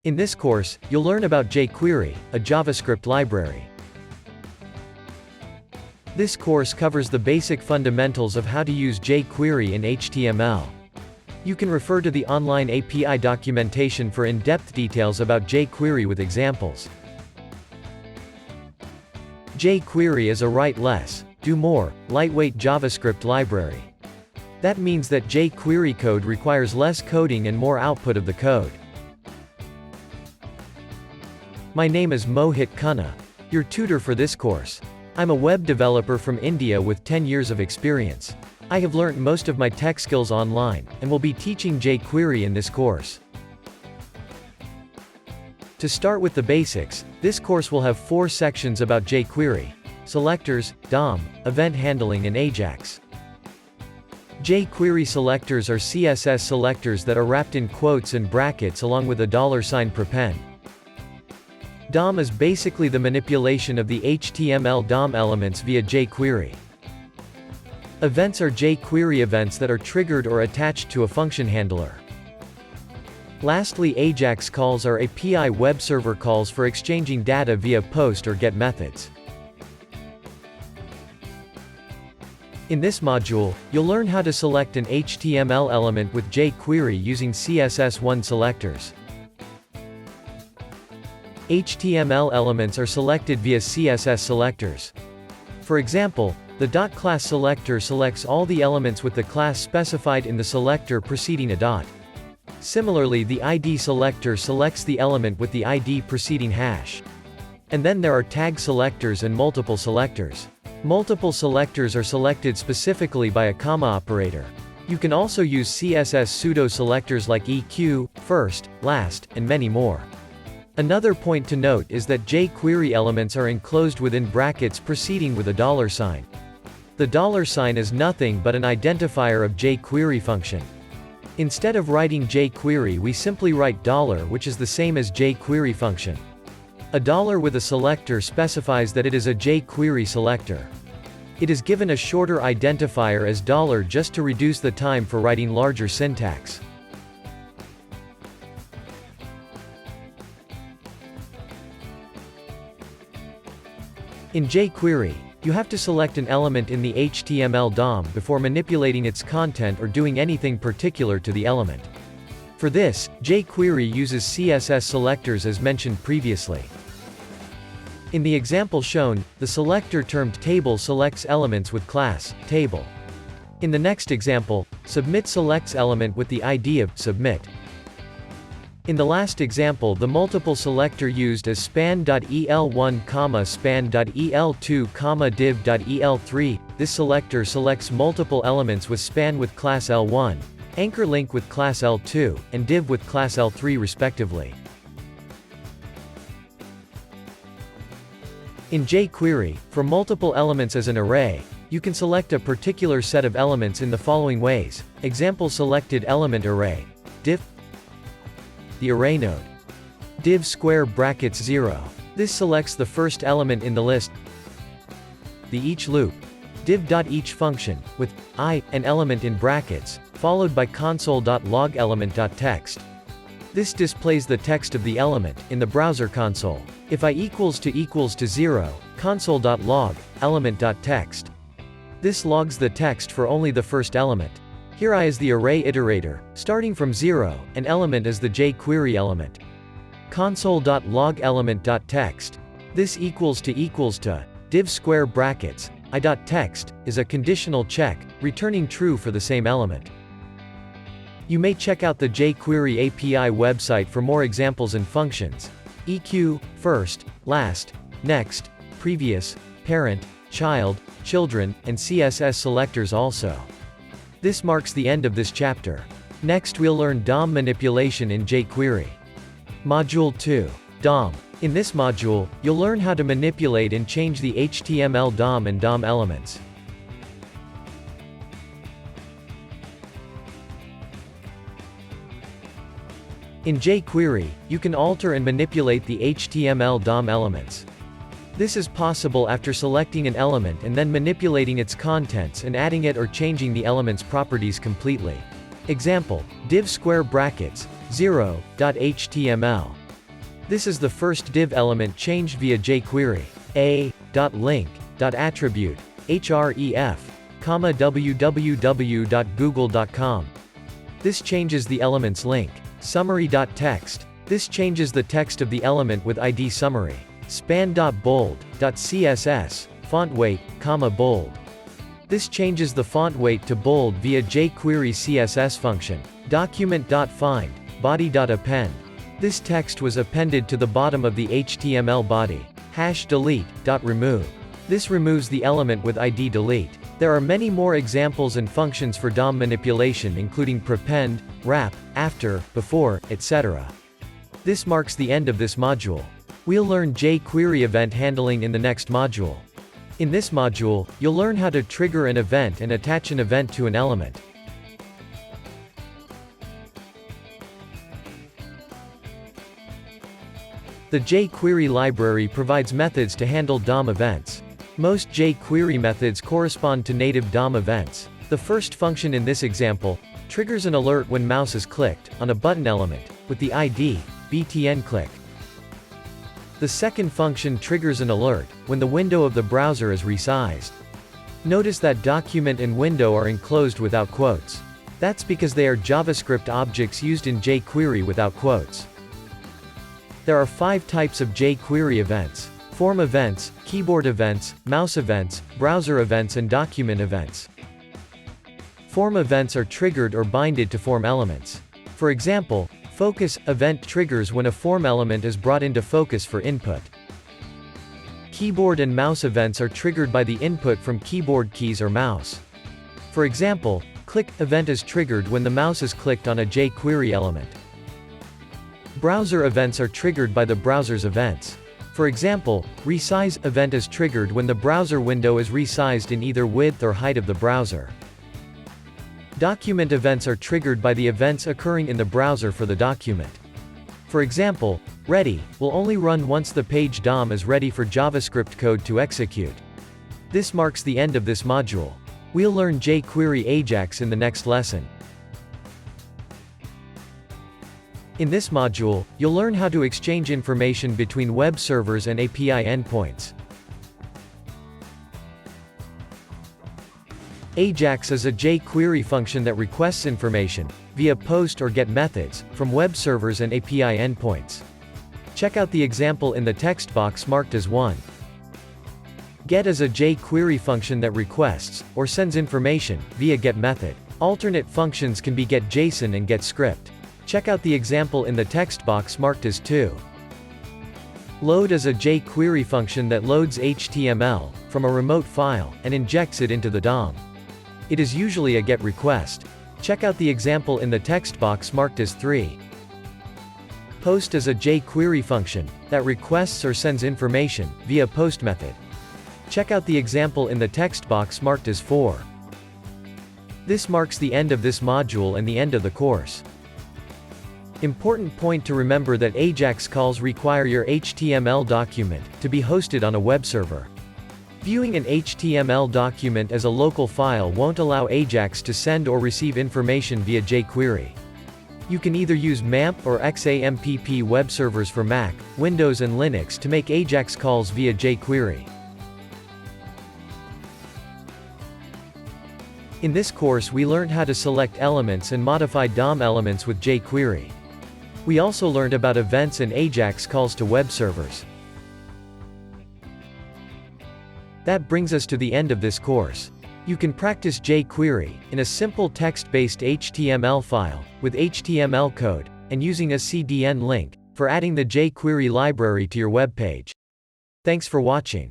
In this course, you'll learn about jQuery, a JavaScript library. This course covers the basic fundamentals of how to use jQuery in HTML. You can refer to the online API documentation for in-depth details about jQuery with examples. jQuery is a write less, do more, lightweight JavaScript library. That means that jQuery code requires less coding and more output of the code. My name is Mohit Khanna, your tutor for this course. I'm a web developer from India with 10 years of experience. I have learnt most of my tech skills online, and will be teaching jQuery in this course. To start with the basics, this course will have 4 sections about jQuery: Selectors, DOM, Event Handling and Ajax. jQuery selectors are CSS selectors that are wrapped in quotes and brackets along with a $sign prepend. DOM is basically the manipulation of the HTML DOM elements via jQuery. Events are jQuery events that are triggered or attached to a function handler. Lastly, Ajax calls are API web server calls for exchanging data via POST or GET methods. In this module, you'll learn how to select an HTML element with jQuery using CSS1 selectors. HTML elements are selected via CSS selectors. For example, the .class selector selects all the elements with the class specified in the selector preceding a dot. Similarly, the ID selector selects the element with the ID preceding hash. And then there are tag selectors and multiple selectors. Multiple selectors are selected specifically by a comma operator. You can also use CSS pseudo-selectors like EQ, first, last, and many more. Another point to note is that jQuery elements are enclosed within brackets preceding with a $sign. The $sign is nothing but an identifier of jQuery function. Instead of writing jQuery, we simply write $, which is the same as jQuery function. A $, with a selector specifies that it is a jQuery selector. It is given a shorter identifier as $, just to reduce the time for writing larger syntax. In jQuery, you have to select an element in the HTML DOM before manipulating its content or doing anything particular to the element. For this, jQuery uses CSS selectors as mentioned previously. In the example shown, the selector termed table selects elements with class table. In the next example, submit selects element with the ID of submit. In the last example, the multiple selector used as span.el1, span.el2, div.el3. This selector selects multiple elements with span with class L1, anchor link with class L2, and div with class L3 respectively. In jQuery, for multiple elements as an array, you can select a particular set of elements in the following ways. Example: selected element array. Div. The array node. Div square brackets 0. This selects the first element in the list. The each loop. Div.each function, with I, an element in brackets, followed by console.log element.text. This displays the text of the element in the browser console. If I equals to 0, console.log element.text. This logs the text for only the first element. Here I is the array iterator, starting from 0, and element is the jQuery element. Console.log element.text. This equals to div square brackets I.text is a conditional check, returning true for the same element. You may check out the jQuery API website for more examples and functions. EQ, first, last, next, previous, parent, child, children, and CSS selectors also. This marks the end of this chapter. Next we'll learn DOM manipulation in jQuery. Module 2. DOM. In this module, you'll learn how to manipulate and change the HTML DOM and DOM elements. In jQuery, you can alter and manipulate the HTML DOM elements. This is possible after selecting an element and then manipulating its contents and adding it or changing the element's properties completely. Example: div square brackets 0.html. This is the first div element changed via jQuery. a.link.attribute href, www.google.com. This changes the element's link. Summary.text. This changes the text of the element with ID summary. Span.bold.css, font weight, bold. This changes the font weight to bold via jQuery CSS function. Document.find, body.append. This text was appended to the bottom of the HTML body. #delete.remove. This removes the element with ID delete. There are many more examples and functions for DOM manipulation, including prepend, wrap, after, before, etc. This marks the end of this module. We'll learn jQuery event handling in the next module. In this module, you'll learn how to trigger an event and attach an event to an element. The jQuery library provides methods to handle DOM events. Most jQuery methods correspond to native DOM events. The first function in this example triggers an alert when mouse is clicked on a button element, with the ID btn click. The second function triggers an alert when the window of the browser is resized. Notice that document and window are enclosed without quotes. That's because they are JavaScript objects used in jQuery without quotes. There are 5 types of jQuery events: form events, keyboard events, mouse events, browser events, and document events. Form events are triggered or binded to form elements. For example, focus event triggers when a form element is brought into focus for input. Keyboard and mouse events are triggered by the input from keyboard keys or mouse. For example, click event is triggered when the mouse is clicked on a jQuery element. Browser events are triggered by the browser's events. For example, resize event is triggered when the browser window is resized in either width or height of the browser. Document events are triggered by the events occurring in the browser for the document. For example, ready will only run once the page DOM is ready for JavaScript code to execute. This marks the end of this module. We'll learn jQuery Ajax in the next lesson. In this module, you'll learn how to exchange information between web servers and API endpoints. Ajax is a jQuery function that requests information, via POST or GET methods, from web servers and API endpoints. Check out the example in the text box marked as 1. GET is a jQuery function that requests, or sends information, via GET method. Alternate functions can be GetJSON and GetScript. Check out the example in the text box marked as 2. Load is a jQuery function that loads HTML from a remote file and injects it into the DOM. It is usually a GET request. Check out the example in the text box marked as 3. POST is a jQuery function that requests or sends information via POST method. Check out the example in the text box marked as 4. This marks the end of this module and the end of the course. Important point to remember that Ajax calls require your HTML document to be hosted on a web server. Viewing an HTML document as a local file won't allow Ajax to send or receive information via jQuery. You can either use MAMP or XAMPP web servers for Mac, Windows and Linux to make Ajax calls via jQuery. In this course we learned how to select elements and modify DOM elements with jQuery. We also learned about events and Ajax calls to web servers. That brings us to the end of this course. You can practice jQuery in a simple text-based HTML file with HTML code and using a CDN link for adding the jQuery library to your web page. Thanks for watching.